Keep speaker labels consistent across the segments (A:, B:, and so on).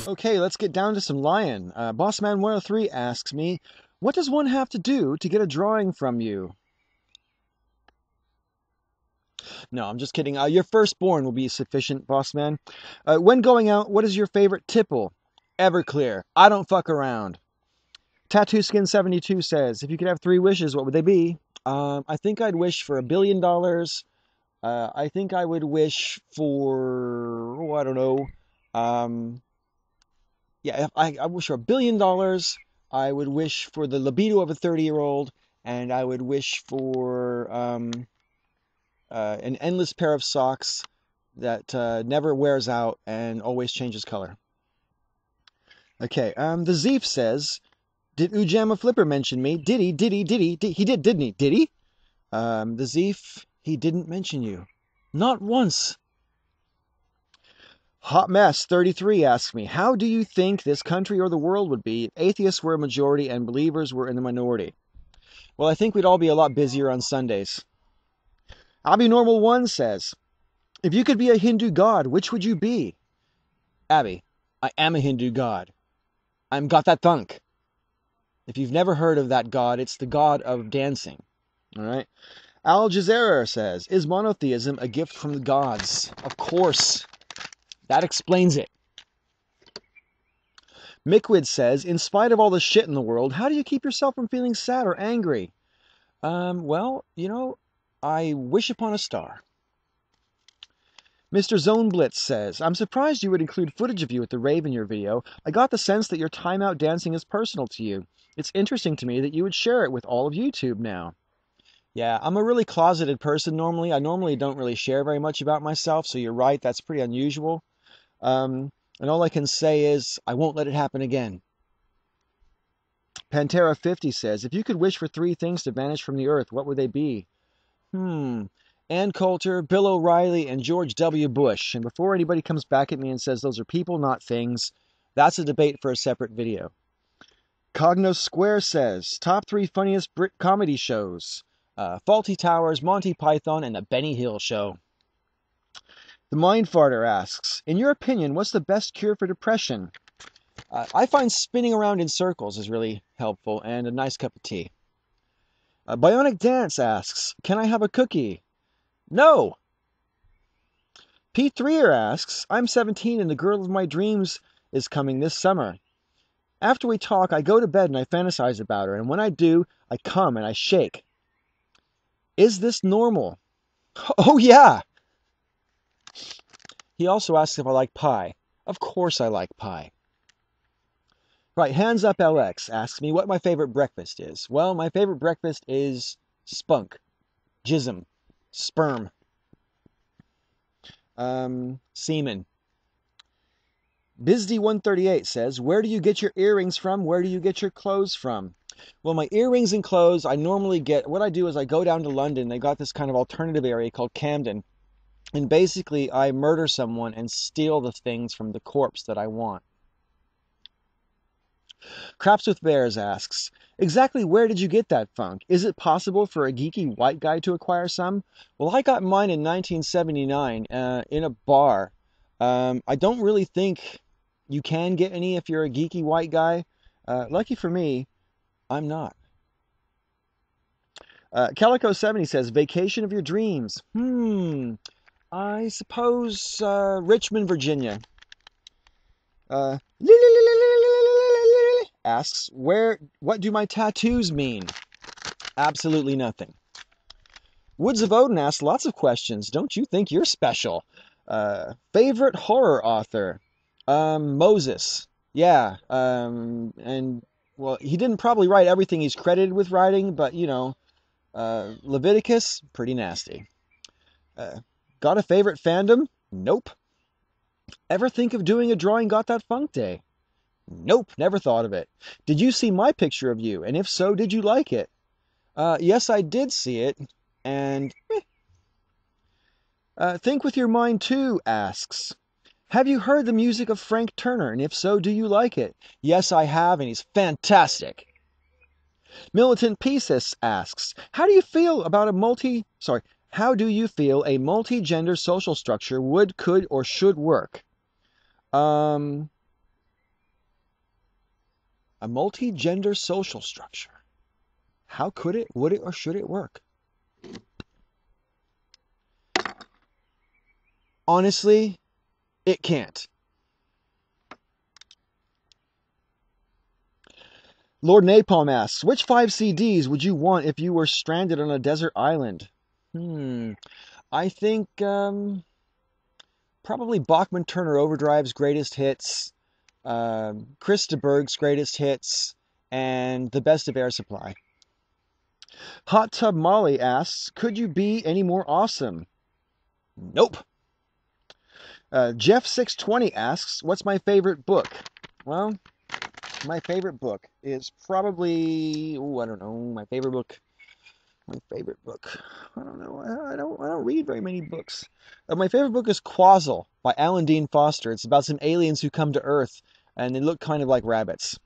A: Okay, let's get down to some lion. Bossman103 asks me, what does one have to do to get a drawing from you? No, I'm just kidding. Your firstborn will be sufficient, Bossman. When going out, what is your favorite tipple? Everclear. I don't fuck around. TattooSkin72 says, if you could have 3 wishes, what would they be? I think I'd wish for $1 billion. I think I would wish for, I don't know. Yeah, if I wish for $1 billion. I would wish for the libido of a 30-year-old, and I would wish for an endless pair of socks that never wears out and always changes color. Okay, the Zeef says, did Ujama Flipper mention me? Did he? Did he? Did he? He did, didn't he? Did he? The Zeef, he didn't mention you. Not once. Hot Mess 33 asks me, how do you think this country or the world would be if atheists were a majority and believers were in the minority? Well, I think we'd all be a lot busier on Sundays. Abby Normal 1 says, if you could be a Hindu god, which would you be? Abby, I am a Hindu god. I'm gothatfunk. If you've never heard of that god, it's the god of dancing. All right. Al Jazeera says, is monotheism a gift from the gods? Of course. That explains it. Mickwid says, in spite of all the shit in the world, how do you keep yourself from feeling sad or angry? Well, I wish upon a star. Mr. Zone Blitz says, I'm surprised you would include footage of you at the rave in your video. I got the sense that your timeout dancing is personal to you. It's interesting to me that you would share it with all of YouTube now. Yeah, I'm a really closeted person normally. I normally don't really share very much about myself, so you're right, that's pretty unusual. And all I can say is, I won't let it happen again. Pantera50 says, if you could wish for 3 things to vanish from the earth, what would they be? Ann Coulter, Bill O'Reilly, and George W. Bush. And before anybody comes back at me and says those are people, not things, that's a debate for a separate video. Cognos Square says, top 3 funniest Brit comedy shows. Faulty Towers, Monty Python, and The Benny Hill Show. The Mind Farter asks, in your opinion, what's the best cure for depression? I find spinning around in circles is really helpful, and a nice cup of tea. Bionic Dance asks, can I have a cookie? No! Pete Threer asks, I'm 17 and the girl of my dreams is coming this summer. After we talk, I go to bed and I fantasize about her, and when I do, I come and I shake. Is this normal? Oh yeah! He also asks if I like pie. Of course I like pie. Right, Hands Up LX asks me what my favorite breakfast is. Well, my favorite breakfast is spunk, jism, sperm, semen. Bizdy138 says, where do you get your earrings from? Where do you get your clothes from? Well, my earrings and clothes, I normally get, what I do is I go down to London. They got this kind of alternative area called Camden. And basically, I murder someone and steal the things from the corpse that I want. Craps with Bears asks, exactly where did you get that funk? Is it possible for a geeky white guy to acquire some? Well, I got mine in 1979 in a bar. I don't really think you can get any if you're a geeky white guy. Lucky for me, I'm not. Calico70 says, vacation of your dreams. I suppose Richmond, Virginia. Asks, what do my tattoos mean? Absolutely nothing. Woods of Odin asks lots of questions. Don't you think you're special? Favorite horror author? Moses. Yeah. And, well, he didn't probably write everything he's credited with writing, but, Leviticus, pretty nasty. Got a favorite fandom? Nope. Ever think of doing a Drawing Got That Funk Day? Nope, never thought of it. Did you see my picture of you? And if so, did you like it? Yes, I did see it. And Think With Your Mind Too asks, have you heard the music of Frank Turner? And if so, do you like it? Yes, I have, and he's fantastic. Militant Pieces asks, how do you feel a multi-gender social structure would, could, or should work? A multi-gender social structure. How could it, would it, or should it work? Honestly, it can't. Lord Napalm asks, which 5 CDs would you want if you were stranded on a desert island? I think probably Bachman Turner Overdrive's greatest hits, Chris de Burgh's greatest hits, and the best of Air Supply. Hot Tub Molly asks, could you be any more awesome? Nope. Jeff620 asks, what's my favorite book? Well, my favorite book is probably, I don't know, my favorite book. I don't know. I don't read very many books. My favorite book is Quazzle by Alan Dean Foster. It's about some aliens who come to Earth and they look kind of like rabbits.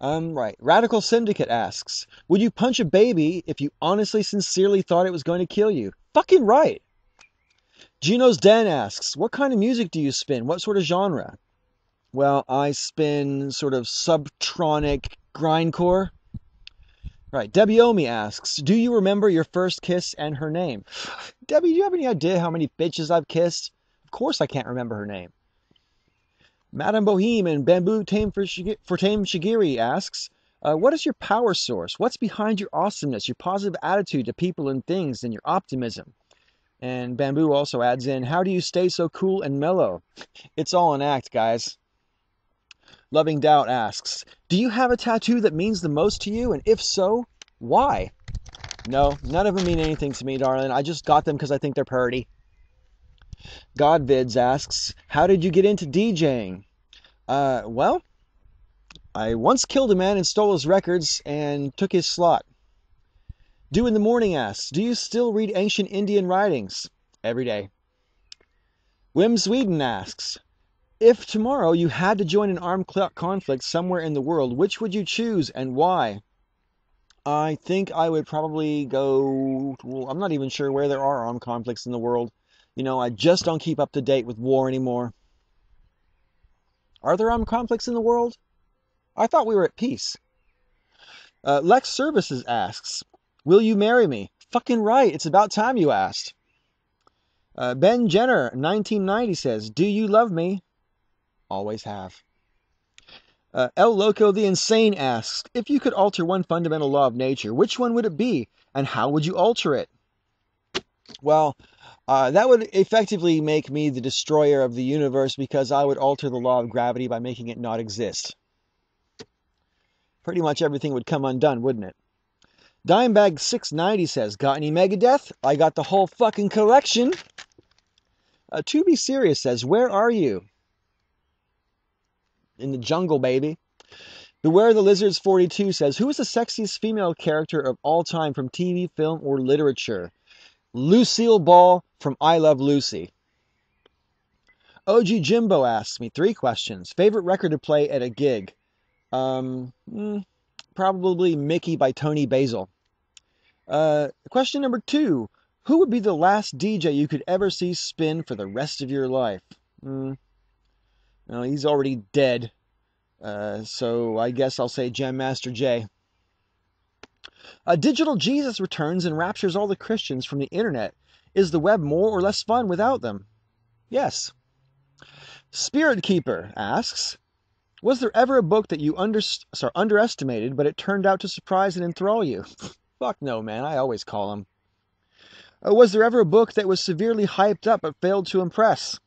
A: Right. Radical Syndicate asks, would you punch a baby if you honestly, sincerely thought it was going to kill you? Fucking right. Gino's Den asks, what kind of music do you spin? What sort of genre? Well, I spin sort of subtronic grindcore. Right. Debbie Omi asks, do you remember your first kiss and her name? Debbie, do you have any idea how many bitches I've kissed? Of course I can't remember her name. Madame Boheme and Bamboo Tame for Tame Shigiri asks, what is your power source? What's behind your awesomeness, your positive attitude to people and things, and your optimism? And Bamboo also adds in, how do you stay so cool and mellow? It's all an act, guys. Loving Doubt asks, do you have a tattoo that means the most to you? And if so, why? No, none of them mean anything to me, darling. I just got them because I think they're pretty. Godvids asks, how did you get into DJing? Well, I once killed a man and stole his records and took his slot. Dew in the Morning asks, do you still read ancient Indian writings? Every day. Wim Sweden asks, if tomorrow you had to join an armed conflict somewhere in the world, which would you choose and why? I think I would probably go, well, I'm not even sure where there are armed conflicts in the world. You know, I just don't keep up to date with war anymore. Are there armed conflicts in the world? I thought we were at peace. Lex Services asks, will you marry me? Fucking right, it's about time you asked. Ben Jenner, 1990 says, do you love me? Always have. El Loco the Insane asks, if you could alter one fundamental law of nature, which one would it be? And how would you alter it? Well, that would effectively make me the destroyer of the universe because I would alter the law of gravity by making it not exist. Pretty much everything would come undone, wouldn't it? Dimebag 690 says, got any Megadeth? I got the whole fucking collection. To Be Serious says, where are you? In the jungle, baby. Beware the Lizards 42 says, who is the sexiest female character of all time from TV, film, or literature? Lucille Ball from I Love Lucy. OG Jimbo asks me 3 questions. Favorite record to play at a gig? Probably Mickey by Tony Basil. Question number 2. Who would be the last DJ you could ever see spin for the rest of your life? No, he's already dead. So I guess I'll say Jam Master Jay. Digital Jesus returns and raptures all the Christians from the internet. Is the web more or less fun without them? Yes. Spirit Keeper asks, was there ever a book that you underestimated, but it turned out to surprise and enthrall you? Fuck no, man. I always call them. Was there ever a book that was severely hyped up but failed to impress?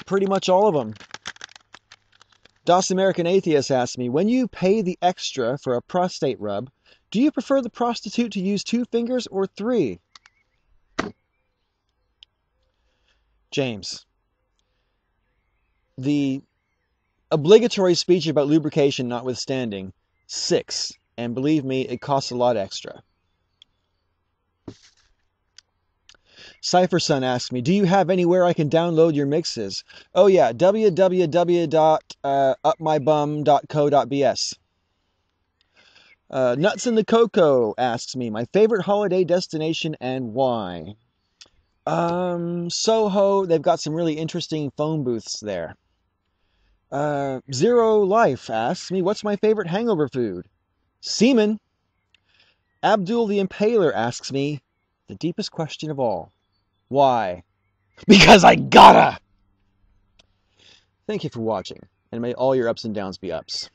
A: Pretty much all of them. Das American Atheist asks me, when you pay the extra for a prostate rub, do you prefer the prostitute to use 2 fingers or 3? James. The obligatory speech about lubrication notwithstanding, 6. And believe me, it costs a lot extra. CypherSun asks me, do you have anywhere I can download your mixes? Oh yeah, www.upmybum.co.bs. Nuts in the Cocoa asks me, my favorite holiday destination and why? Soho, they've got some really interesting phone booths there. Zero Life asks me, what's my favorite hangover food? Semen. Abdul the Impaler asks me, the deepest question of all. Why? Because I gotta! Thank you for watching, and may all your ups and downs be ups.